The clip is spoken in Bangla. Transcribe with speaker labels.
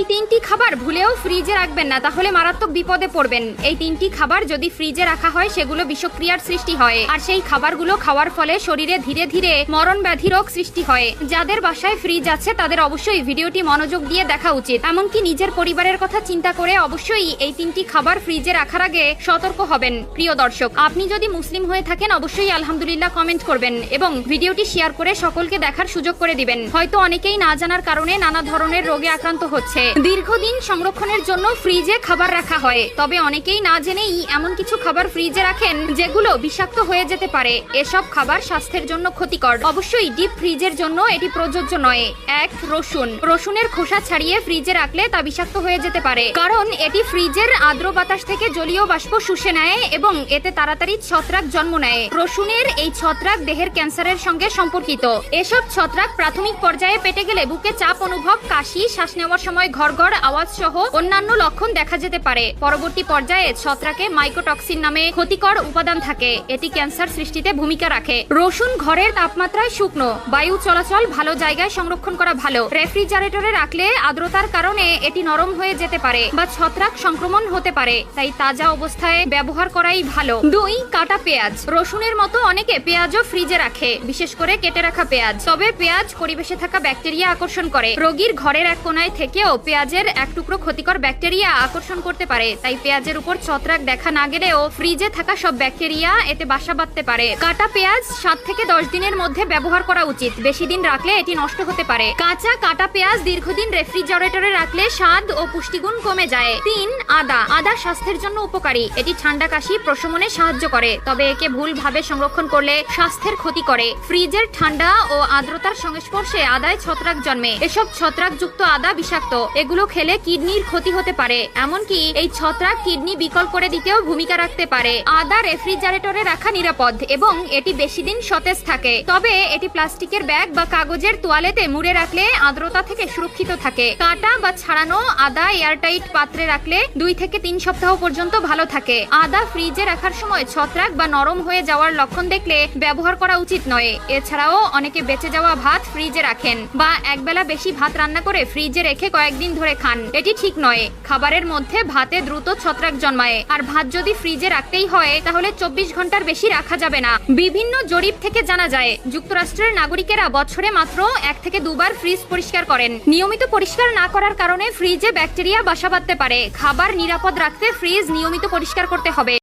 Speaker 1: এই তিনটি খাবার ভুলেও ফ্রিজে রাখবেন না, তাহলে মারাত্মক বিপদে পড়বেন। এই তিনটি খাবার যদি ফ্রিজে রাখা হয় সেগুলো বিষক্রিয়ার সৃষ্টি হয়, আর সেই খাবারগুলো খাওয়ার ফলে শরীরে ধীরে ধীরে মরণ ব্যাধি রোগ সৃষ্টি হয়। যাদের বাসায় ফ্রিজ আছে তাদের অবশ্যই ভিডিওটি মনোযোগ দিয়ে দেখা উচিত। এমনকি নিজের পরিবারের কথা চিন্তা করে অবশ্যই এই তিনটি খাবার ফ্রিজে রাখার আগে সতর্ক হবেন। প্রিয় দর্শক, আপনি যদি মুসলিম হয়ে থাকেন অবশ্যই আলহামদুলিল্লাহ কমেন্ট করবেন এবং ভিডিওটি শেয়ার করে সকলকে দেখার সুযোগ করে দিবেন। হয়তো অনেকেই না জানার কারণে নানা ধরনের রোগে আক্রান্ত হচ্ছে। দীর্ঘদিন সংরক্ষণের জন্য ফ্রিজে খাবার রাখা হয়, তবে অনেকেই না জেনেই এমন কিছু খাবার ফ্রিজে রাখেন যেগুলো বিষাক্ত হয়ে যেতে পারে। এসব খাবার স্বাস্থ্যের জন্য ক্ষতিকর। অবশ্যই ডিপ ফ্রিজের জন্য এটি প্রযোজ্য নয়। 1. রসুন। রসুনের খোসা ছাড়িয়ে ফ্রিজে রাখলে তা বিষাক্ত হয়ে যেতে পারে, কারণ এটি ফ্রিজের আর্দ্র বাতাস থেকে জলীয় বাষ্প শুষে নেয় এবং এতে তাড়াতাড়ি ছত্রাক জন্ম নেয়। রসুনের এই ছত্রাক দেহের ক্যান্সারের সঙ্গে সম্পর্কিত। এসব ছত্রাক প্রাথমিক পর্যায়ে পেটে গেলে বুকে চাপ অনুভব, কাশি, শ্বাস নেওয়ার সময় ঘড়ঘড় আওয়াজ সহ অন্যান্য লক্ষণ দেখা যেতে পারে। পরবর্তী পর্যায়ে ছত্রাকে মাইকোটক্সিন নামে ক্ষতিকর উপাদান থাকে, এটি ক্যান্সার সৃষ্টিতে ভূমিকা রাখে। রসুন ঘরের তাপমাত্রায় শুকনো, বায়ু চলাচল ভালো জায়গায় সংরক্ষণ করা ভালো। রেফ্রিজারেটরে রাখলে আর্দ্রতার কারণে এটি নরম হয়ে যেতে পারে বা ছত্রাক সংক্রমণ হতে পারে, তাই তাজা অবস্থায় ব্যবহার করাই ভালো। 2. কাটা পেঁয়াজ। রসুনের মতো অনেকে পেঁয়াজও ফ্রিজে রাখে, বিশেষ করে কেটে রাখা পেঁয়াজ। তবে পেঁয়াজ পরিবেশে থাকা ব্যাকটেরিয়া আকর্ষণ করে। রোগীর ঘরের এক কোনায় থেকেও পেঁয়াজের এক টুকরো ক্ষতিকর ব্যাকটেরিয়া আকর্ষণ করতে পারে, তাই পেঁয়াজের উপর ছত্রাক দেখা না গেলেও ফ্রিজে থাকা সব ব্যাকটেরিয়া এতে বাসা বাঁধতে পারে। কাটা পেঁয়াজ 7 থেকে 10 দিনের মধ্যে ব্যবহার করা উচিত, বেশি দিন রাখলে এটি নষ্ট হতে পারে। কাঁচা কাটা পেঁয়াজ দীর্ঘদিন রেফ্রিজারেটরে রাখলে স্বাদ ও পুষ্টিগুণ কমে যায়। 3. আদা। আদা স্বাস্থ্যের জন্য উপকারী, এটি ঠান্ডা কাশি প্রশমনে সাহায্য করে, তবে একে ভুলভাবে সংরক্ষণ করলে স্বাস্থ্যের ক্ষতি করে। ফ্রিজের ঠান্ডা ও আর্দ্রতার সংস্পর্শে আদায় ছত্রাক জন্মে। এসব ছত্রাকযুক্ত আদা বিষাক্ত, এগুলো খেলে কিডনির ক্ষতি হতে পারে, এমনকি এই ছত্রাক কিডনি বিকল করে দিতেও ভূমিকা রাখতে পারে। আদা রেফ্রিজারেটরে রাখা নিরাপদ এবং এটি বেশি দিন সতেজ থাকে, তবে এটি প্লাস্টিকের ব্যাগ বা কাগজের তোয়ালেতে মুড়ে রাখলে আর্দ্রতা থেকে সুরক্ষিত থাকে। কাটা বা ছাড়ানো আদা এয়ারটাইট পাত্রে রাখলে 2 থেকে 3 সপ্তাহ পর্যন্ত ভালো থাকে। আদা ফ্রিজে রাখার সময় ছত্রাক বা নরম হয়ে যাওয়ার লক্ষণ দেখলে ব্যবহার করা উচিত নয়। এছাড়াও অনেকে বেঁচে যাওয়া ভাত ফ্রিজে রাখেন বা একবেলা বেশি ভাত রান্না করে ফ্রিজে রেখে কয়েকদিন ধরে খান, এটি ঠিক নয়। খাবারের মধ্যে ভাতে দ্রুত ছত্রাক জন্মায়, আর ভাত যদি ফ্রিজে রাখতেই হয় তাহলে 24 ঘন্টার বেশি রাখা যাবে না। বিভিন্ন জরিপ থেকে জানা যায় যুক্তরাষ্ট্রের নাগরিকেরা বছরে মাত্র 1 থেকে 2 বার ফ্রিজ পরিষ্কার করেন। নিয়মিত পরিষ্কার না করার কারণে ফ্রিজে ব্যাকটেরিয়া বাসা বাঁধতে পারে। খাবার নিরাপদ রাখতে ফ্রিজ নিয়মিত পরিষ্কার করতে হবে।